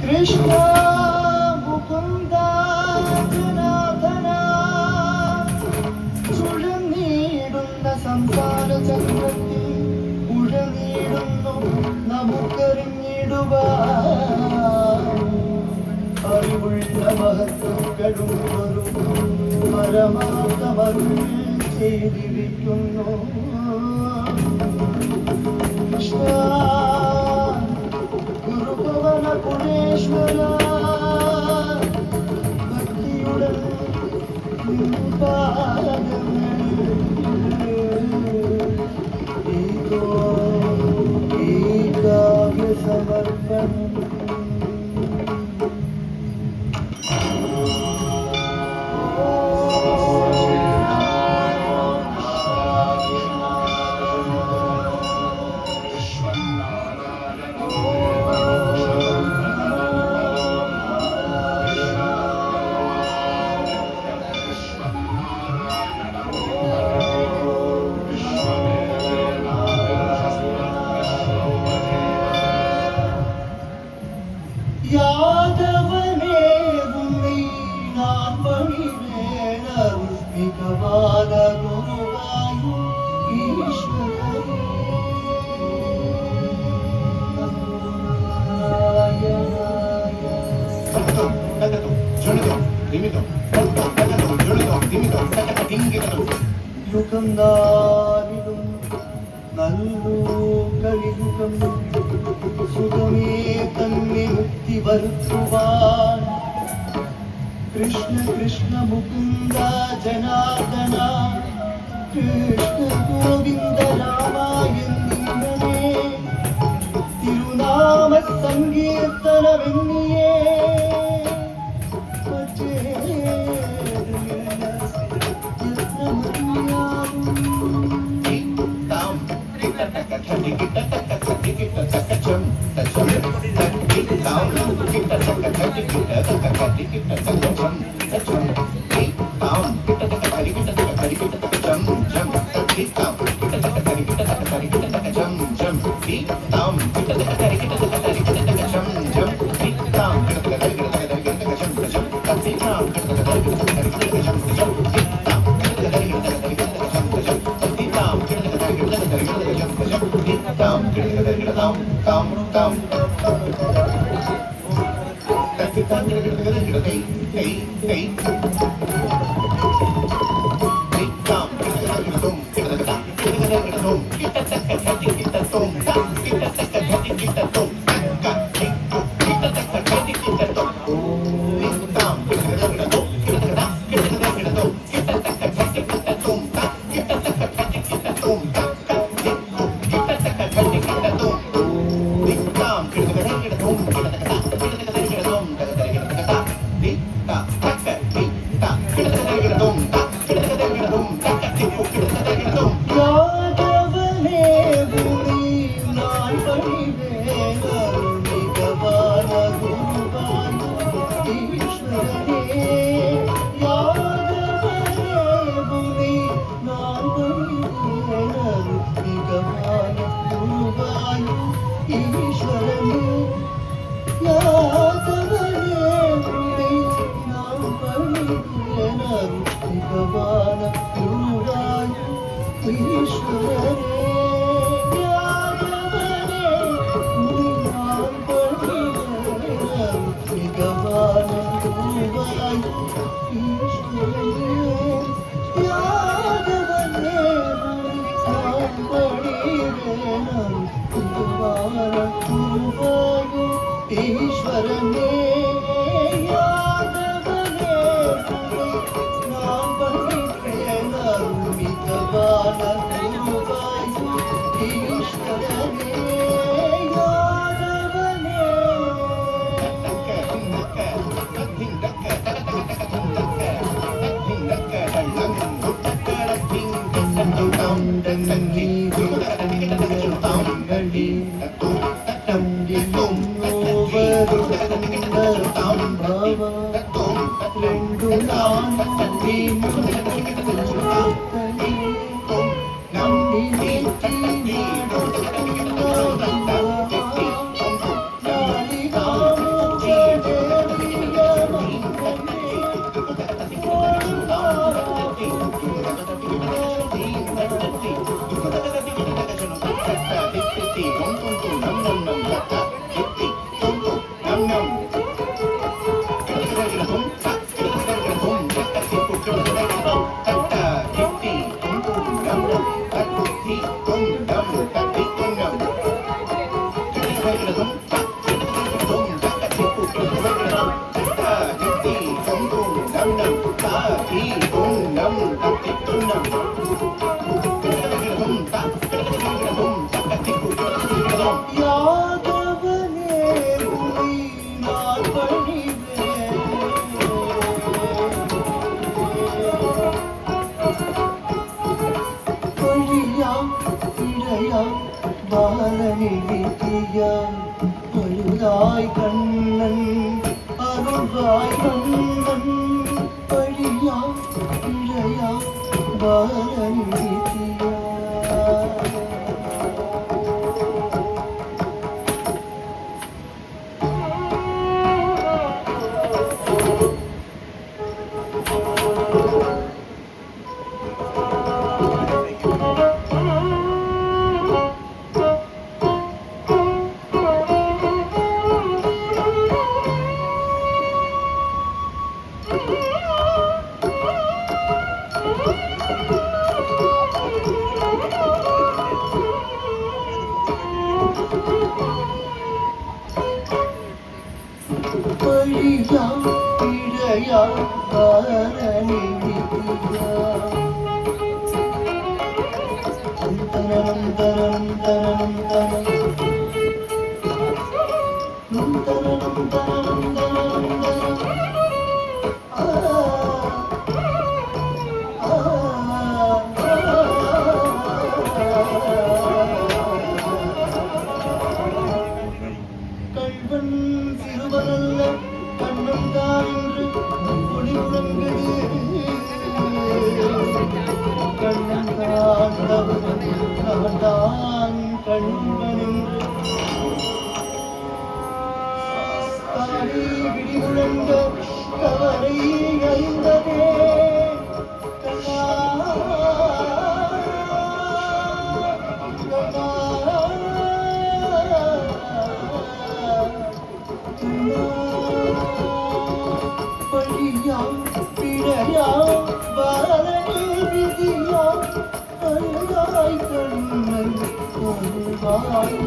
കൃഷ്ണ മുകുന്ദ ജനാർദ്ദന ചുഴന്നീടുന്ന സംസാര ചക്രത്തിൽ ഉഴനീടുന്നു നമുക്കറിഞ്ഞിടുവാൻ അറിവുള്ള മഹത്വങ്ങളും ഒരു പരമാർത്ഥമരുൾ ചെയ്തിരിക്കുന്നു. കൃഷ്ണ ഗുരുഭവന ഗുണേശ്വര ഭക്തിയുടൻ ഈ കാവ്യ സമർപ്പണം. யாதவனே உன்னை நான் பணிவேன் அருள்மிகவான குருவாயு ஈஸ்வரனே. യുഗം നാലിലും നല്ലൂ കലിയുഗം സുഖമേ തന്നെ മുക്തി വരുത്തുവാൻ. കൃഷ്ണ കൃഷ്ണ മുകുന്ദ ജനാർദ്ദന കൃഷ്ണ ഗോവിന്ദ രാമ എന്നിങ്ങനെ തിരുനാമ സങ്കീർത്തനമെന്നിയേ ഈശ്വരനേ യാദവനേ നാം പഠിക്കേനർമിതവാന ഗുരുവായു ഈശ്വരനേ യാദവനേ யாதவனே உனை நான் பணிவேன். பழியா இடையா பாலனி விதியா பழுதாய் கண்ணன் அருள்வாய் கண்ணன். பழியா இடையா பாலனி விதியா பழியா இடையா பாலனி விதியா தனனம் தனனம் தனனம் தனனம் தனனம் தனனம் தனனம் தனனம். ஆ ஆ கள்வன் சிறுவனல்ல கண்ணன் தான் என்று ஒளி முழங்குது. கண்ணன் தான் தவறன் அவன் தான் கண்பன் என்று தானே விடி முழங்க கவலை அறிந்ததே. கண்ணா பழியா பிழையா பாலனி விதியா அருளாய் கண்ணன் அருளாய்.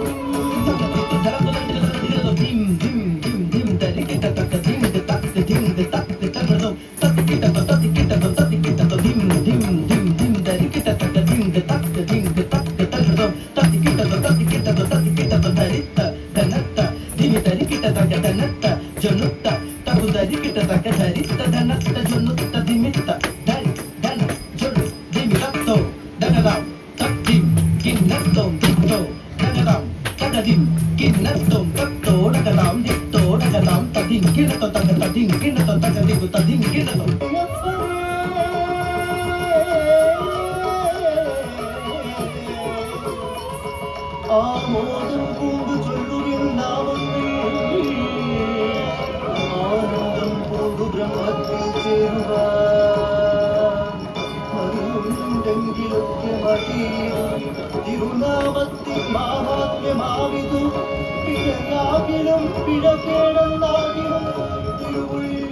ஆமோதம் பூண்டு சொல்லுவின் நாமங்கள் ஆனந்தம் பூண்டு பிரம்மத்தில் சேருவார். மருண்டெங்கிலொக்கியமதீரும் திருநாமத்தின் மாகாத்மியமாவிது பிழையாகிலும் பிழகேடந்தாகிலும் திருவுள்ளி